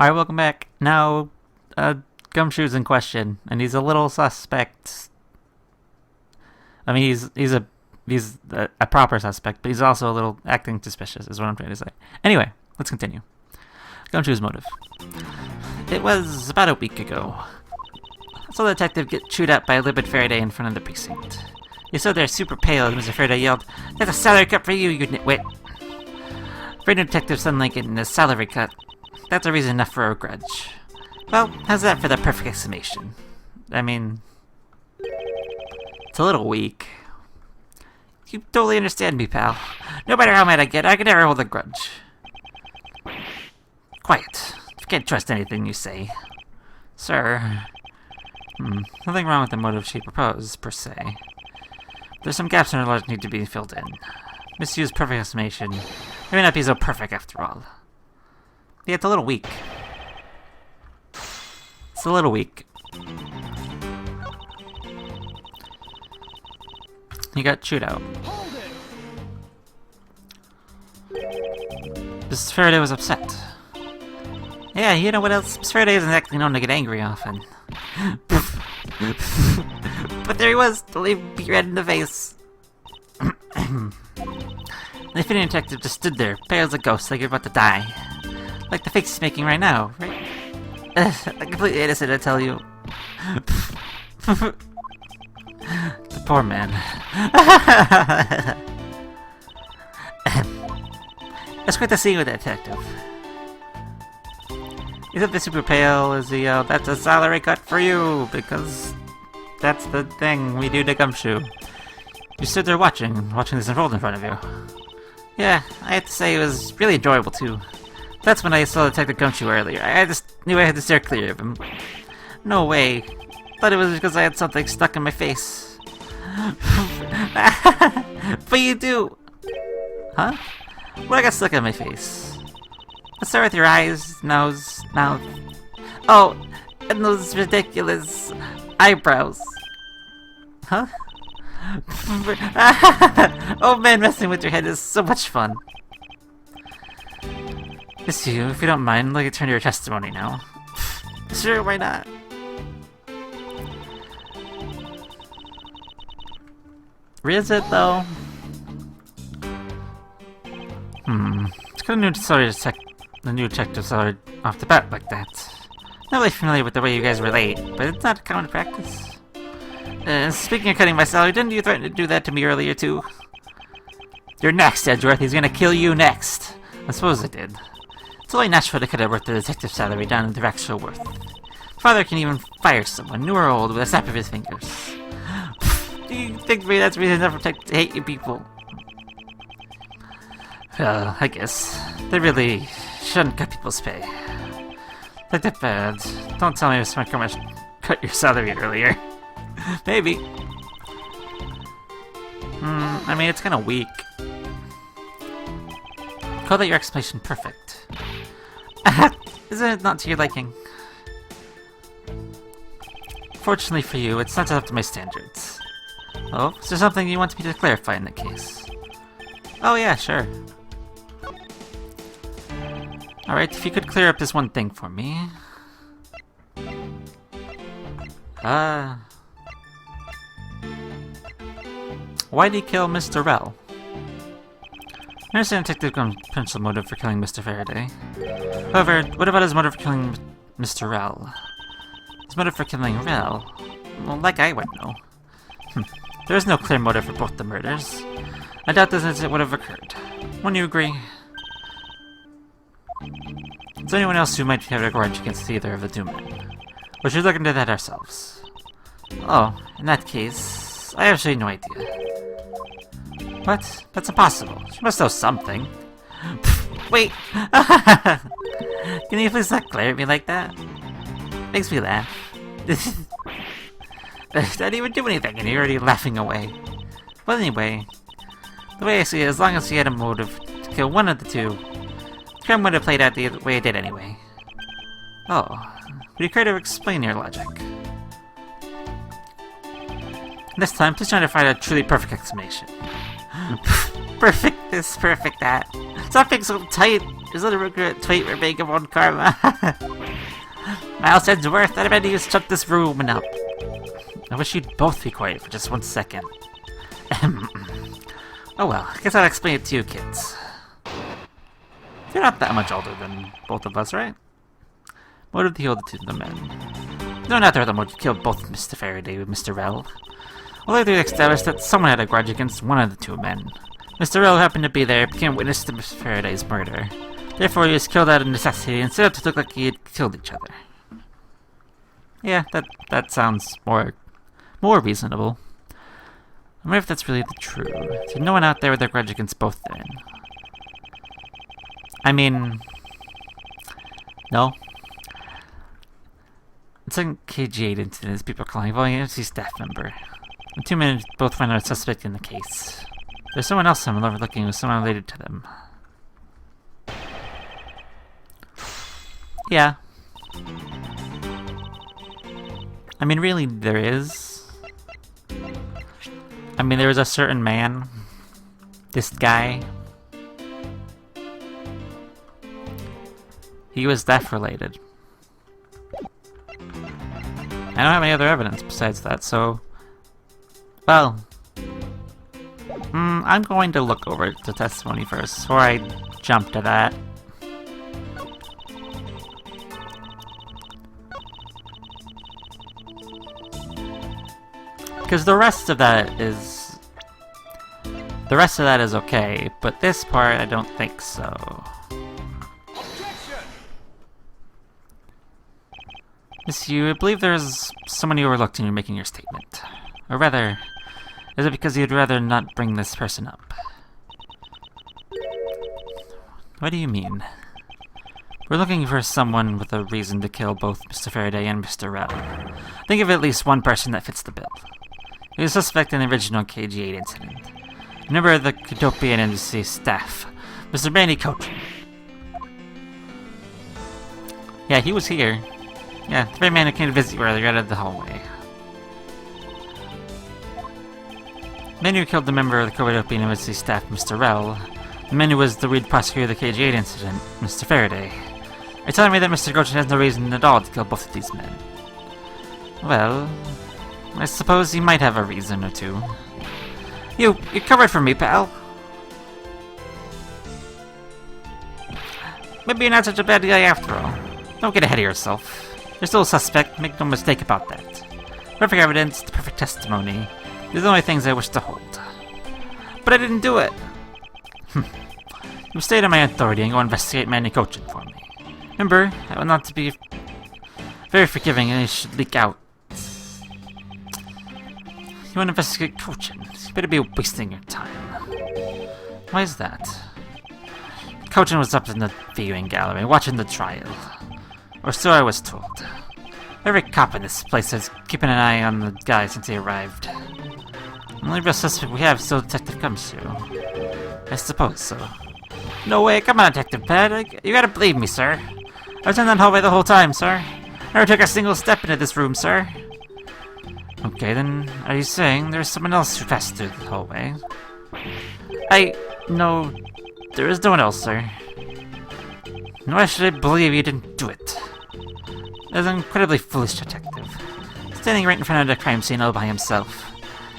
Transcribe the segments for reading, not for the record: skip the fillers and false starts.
Alright, welcome back. Now, Gumshoe's in question, and he's a little suspect. I mean, he's a proper suspect, but he's also a little acting suspicious, is what I'm trying to say. Anyway, let's continue. Gumshoe's motive. It was about a week ago. I saw the detective get chewed up by a livid Faraday in front of the precinct. He stood there super pale as Mr. Faraday yelled, "That's a salary cut for you, you nitwit!" For a detective suddenly getting his salary cut, that's a reason enough for a grudge. Well, how's that for the perfect explanation? I mean, it's a little weak. You totally understand me, pal. No matter how mad I get, I can never hold a grudge. Quiet. You can't trust anything you say. Sir. Nothing wrong with the motive she proposed, per se. There's some gaps in her logic need to be filled in. Misused perfect explanation. It may not be so perfect after all. Yeah, it's a little weak. It's a little weak. He got chewed out. Mr. Faraday was upset. Yeah, you know what else? Mr. Faraday isn't actually known to get angry often. But there he was, totally beat red in the face. The Finnish detective just stood there, pale as a ghost, like you're about to die. Like the face he's making right now, right? Completely innocent, I tell you. The poor man. It's great to see you with that detective. He's up there super pale as he yelled, "That's a salary cut for you!" Because that's the thing we do to Gumshoe. You stood there watching this unfold in front of you. Yeah, I have to say it was really enjoyable too. That's when I saw Detective Gumshoe earlier. I just knew I had to steer clear of him. No way. Thought it was because I had something stuck in my face. But you do! Huh? What I got stuck in my face? Let's start with your eyes, nose, mouth. Oh, and those ridiculous eyebrows. Huh? Oh man, messing with your head is so much fun. Miss you, if you don't mind, let me turn to your testimony now. Sure, why not? Is it though? It's kind of new to the new detective started off the bat like that. Not really familiar with the way you guys relate, but it's not common practice. Speaking of cutting my salary, didn't you threaten to do that to me earlier too? You're next, Edgeworth. He's gonna kill you next. I suppose I did. It's only natural to cut Edgeworth the detective's salary down to their actual worth. Father can even fire someone, new or old, with a snap of his fingers. Do you think maybe that's reason enough to hate you people? I guess. They really shouldn't cut people's pay. Like that bad. Don't tell me if someone come and cut your salary earlier. Maybe. I mean, it's kind of weak. Call that your explanation perfect. Isn't it not to your liking? Fortunately for you, it's not up to my standards. Oh, is there something you want me to clarify in that case? Oh yeah, sure. Alright, if you could clear up this one thing for me. Why did he kill Mr. Rell? I understand Detective Gum's potential motive for killing Mr. Faraday. However, what about his motive for killing Mr. Rell? His motive for killing Rell? Well, like I would know. There is no clear motive for both the murders. I doubt this incident would have occurred. Wouldn't you agree? Is there anyone else who might have a grudge against either of the two men? We should look into that ourselves. Oh, in that case, I have actually no idea. What? That's impossible. She must know something. Wait! Can you please not glare at me like that? Makes me laugh. I didn't even do anything and you're already laughing away. Well, anyway, the way I see it, as long as he had a motive to kill one of the two, the crime would have played out the way it did anyway. Oh, would you care to explain your logic? This time, please try to find a truly perfect explanation. Perfect this, perfect that. Stop being so tight. His little regret tweet we're making one karma. Miles Edgeworth, I'm ready to shut this room up. I wish you'd both be quiet for just 1 second. Oh well, I guess I'll explain it to you kids. You're not that much older than both of us, right? What did the older two of the men? No, neither of them would kill both Mr. Faraday with Mr. Rell. Well, they established that someone had a grudge against one of the two men. Mr. Rell happened to be there, became witness to Mr. Faraday's murder. Therefore, he was killed out of necessity and set up to look like he had killed each other. Yeah, that sounds more reasonable. I wonder if that's really the truth. There's no one out there with a grudge against both men. I mean, no. It's like KG8 incident, as people are calling it, agency staff member. The two men both find out a suspect in the case. There's someone else I'm overlooking who's someone related to them. Yeah. I mean, really, there is. I mean, there was a certain man. This guy. He was death related. I don't have any other evidence besides that, so... Well... I'm going to look over the testimony first, before I jump to that. Because the rest of that is... The rest of that is okay, but this part I don't think so. Miss Yu, I believe there's someone you overlooked in your making your statement. Or rather, is it because you'd rather not bring this person up? What do you mean? We're looking for someone with a reason to kill both Mr. Faraday and Mr. Rell. Think of at least one person that fits the bill. He was a suspect in the original KG8 incident. A member of the Kudopian Embassy staff, Mr. Manny Cochin. Yeah, he was here. Yeah, the very man who came to visit you earlier out of the hallway. The man who killed the member of the Kudopian Embassy staff, Mr. Rell. The man who was the lead prosecutor of the KG8 incident, Mr. Faraday. Are you telling me that Mr. Cochin has no reason at all to kill both of these men? Well... I suppose he might have a reason or two. You're covered for me, pal. Maybe you're not such a bad guy after all. Don't get ahead of yourself. You're still a suspect, make no mistake about that. Perfect evidence, the perfect testimony. These are the only things I wish to hold. But I didn't do it. You stayed on my authority and go investigate Manny Cochin for me. Remember, I want not to be very forgiving and it should leak out. You want to investigate Cochin? You better be wasting your time. Why is that? Cochin was up in the viewing gallery watching the trial. Or so I was told. Every cop in this place is keeping an eye on the guy since he arrived. The only real suspect we have is still Detective Gumshoe. I suppose so. No way, come on, Detective Pad. You gotta believe me, sir. I was in that hallway the whole time, sir. I never took a single step into this room, sir. Okay, then, are you saying there's someone else who passed through the hallway? No, there is no one else, sir. Why should I believe you didn't do it? That is an incredibly foolish detective. Standing right in front of the crime scene all by himself.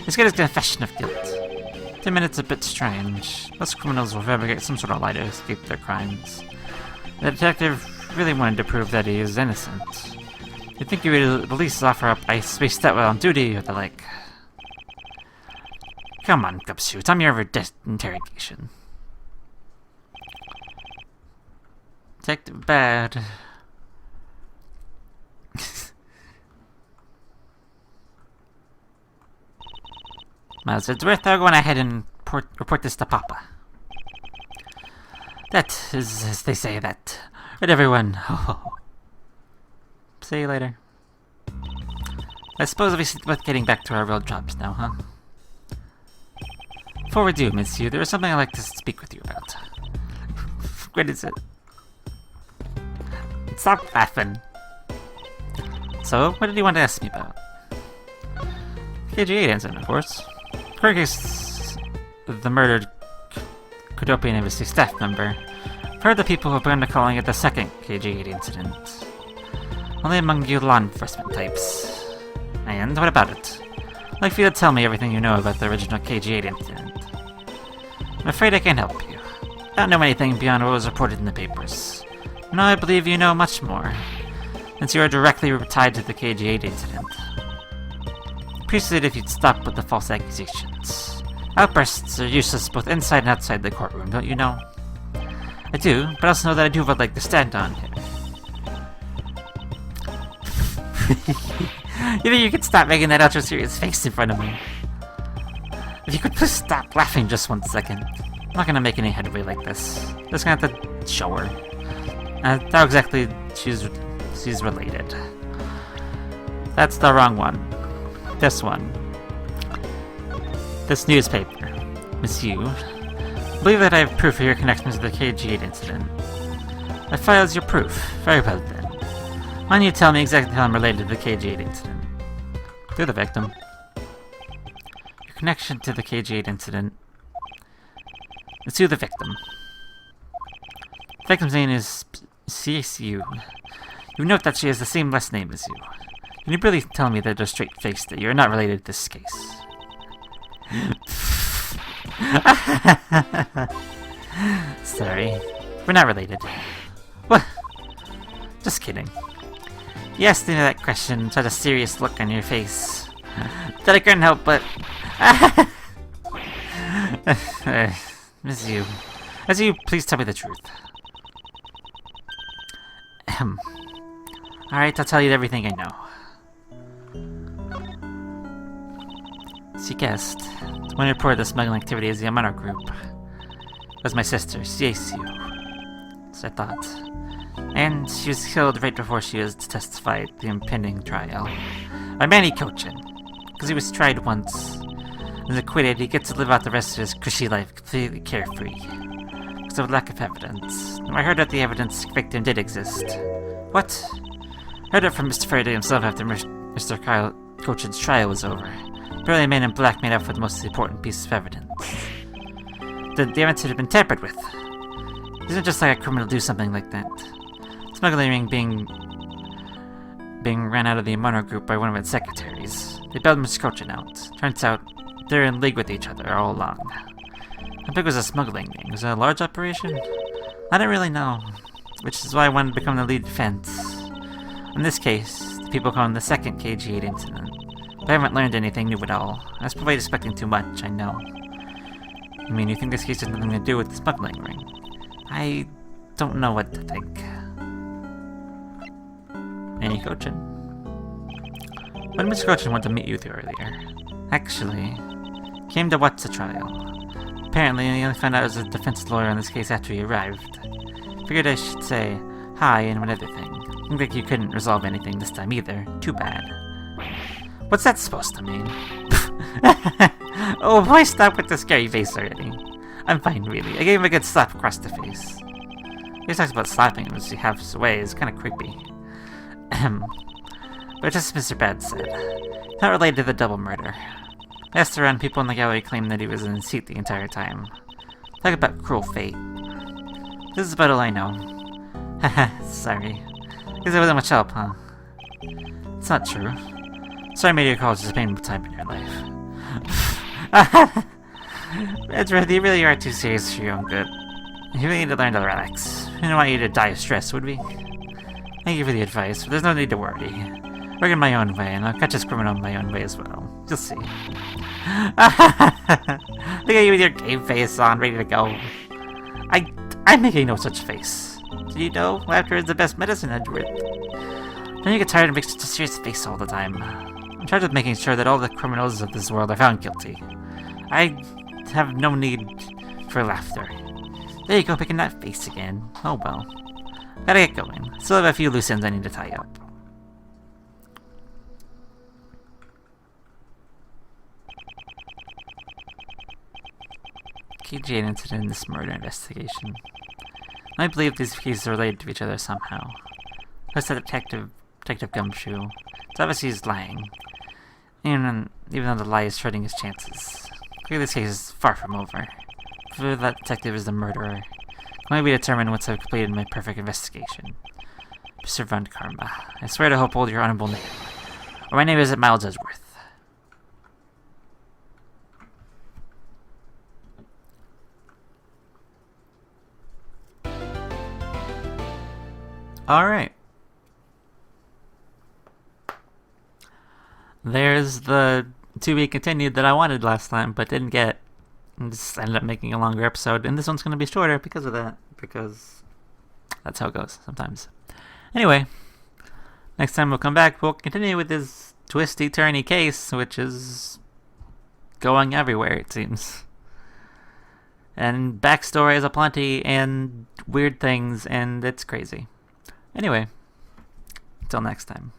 He's got his confession of guilt. 10 minutes a bit strange. Most criminals will fabricate some sort of lie to escape their crimes. The detective really wanted to prove that he is innocent. You'd think he would at least offer up I spaced that while on duty or the like. Come on, Gumshoe, tell me your interrogation. Detective Bad. Miles Edgeworth, I'll go on ahead and report this to Papa. That is, as they say, that. Right, everyone. See you later. I suppose we should get getting back to our real jobs now, huh? Before we do, Miss Yu, there is something I'd like to speak with you about. What is it? Stop laughing. So, what did you want to ask me about? KG8 incident, of course. Correct case, the murdered Kudopian Embassy staff member. I've heard the people who have begun calling it the second KG-8 incident. Only among you law enforcement types. And what about it? I'd like for you to tell me everything you know about the original KG-8 incident. I'm afraid I can't help you. I don't know anything beyond what was reported in the papers. No, I believe you know much more, since you are directly tied to the KG-8 incident. Appreciate if you'd stop with the false accusations. Outbursts are useless both inside and outside the courtroom, don't you know? I do, but I also know that I do have a leg to stand on here. You think you could stop making that ultra-serious face in front of me? If you could please stop laughing just 1 second. I'm not gonna make any headway like this. Just gonna have to show her. How exactly she's related. That's the wrong one. This one. This newspaper. Miss Yu. I believe that I have proof of your connection to the KG-8 incident. My file is your proof. Very well then. Why don't you tell me exactly how I'm related to the KG-8 incident? You're the victim. Your connection to the KG-8 incident. It's you, the victim. The victim's name is CSU. You note that she has the same last name as you. Can you really tell me that a straight face that you're not related to this case? Sorry. We're not related. What? Just kidding. You asked me that question with such a serious look on your face that I couldn't help but... Miss you. As you, please tell me the truth. Alright, I'll tell you everything I know. As you guessed, the one who reported the smuggling activity is the Amano group. It was my sister, Siesu. So I thought. And she was killed right before she was to testify at the impending trial. By Manny Kochin. Because he was tried once. And acquitted, he gets to live out the rest of his cushy life completely carefree. Because of lack of evidence. And I heard that the evidence victim did exist. What? I heard it from Mr. Faraday himself after Mr. Kyle Kochin's trial was over. Apparently a man in black made up for the most important piece of evidence. The evidence had been tampered with. It isn't just like a criminal do something like that. Smuggling being ran out of the Amano group by one of its secretaries. They bailed Mr. Kochin out. Turns out they're in league with each other all along. How big was the smuggling ring? Was it a large operation? I don't really know. Which is why I wanted to become the lead defense. In this case, the people call him the second KG-8 incident. But I haven't learned anything new at all. I was probably expecting too much, I know. You mean you think this case has nothing to do with the smuggling ring? I don't know what to think. Manny Kochin. When Mr. Kochin wanted to meet you earlier, actually, came to watch the trial. Apparently, he only found out I was a defense lawyer on this case after he arrived. Figured I should say hi and one other thing. Looked like you couldn't resolve anything this time either. Too bad. What's that supposed to mean? Oh boy, stop with the scary face already. I'm fine, really. I gave him a good slap across the face. He talks about slapping him as he half away. It's kind of creepy. But just as Mr. Bad said, not related to the double murder. Last around, people in the gallery claimed that he was in the seat the entire time. Talk about cruel fate. This is about all I know. Haha, sorry. Guess I wasn't much help, huh? It's not true. Sorry I made your college a painful time in your life. Edgeworth, you really are too serious for your own good. You really need to learn to relax. We don't want you to die of stress, would we? Thank you for the advice, but there's no need to worry. Work in my own way, and I'll catch this criminal in my own way as well. You'll see. Look at you with your game face on, ready to go. I'm making no such face. Do you know, laughter is the best medicine, Edgeworth? Don't you get tired of making such a serious face all the time? I'm charged with making sure that all the criminals of this world are found guilty. I have no need for laughter. There you go, making that face again. Oh well. Gotta get going. Still have a few loose ends I need to tie up. KG-8 incident in this murder investigation. I believe these cases are related to each other somehow. Plus the Detective Gumshoe. It's obviously he's lying. Even though the lie is hurting his chances. Clearly this case is far from over. If that detective is the murderer, Let me determine once I've completed my perfect investigation. Mr. Von Karma, I swear to uphold your honorable name. Or my name isn't Miles Edgeworth. Alright. There's the to be continued that I wanted last time, but didn't get. And just ended up making a longer episode, and this one's going to be shorter because of that, because that's how it goes sometimes. Anyway, next time we'll come back, we'll continue with this twisty-turny case, which is going everywhere, it seems. And backstories aplenty, and weird things, and it's crazy. Anyway, until next time.